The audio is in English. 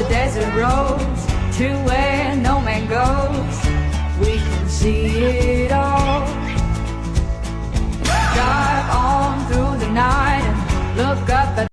desert roads to where no man goes. We can see it all. Drive on through the night and look up at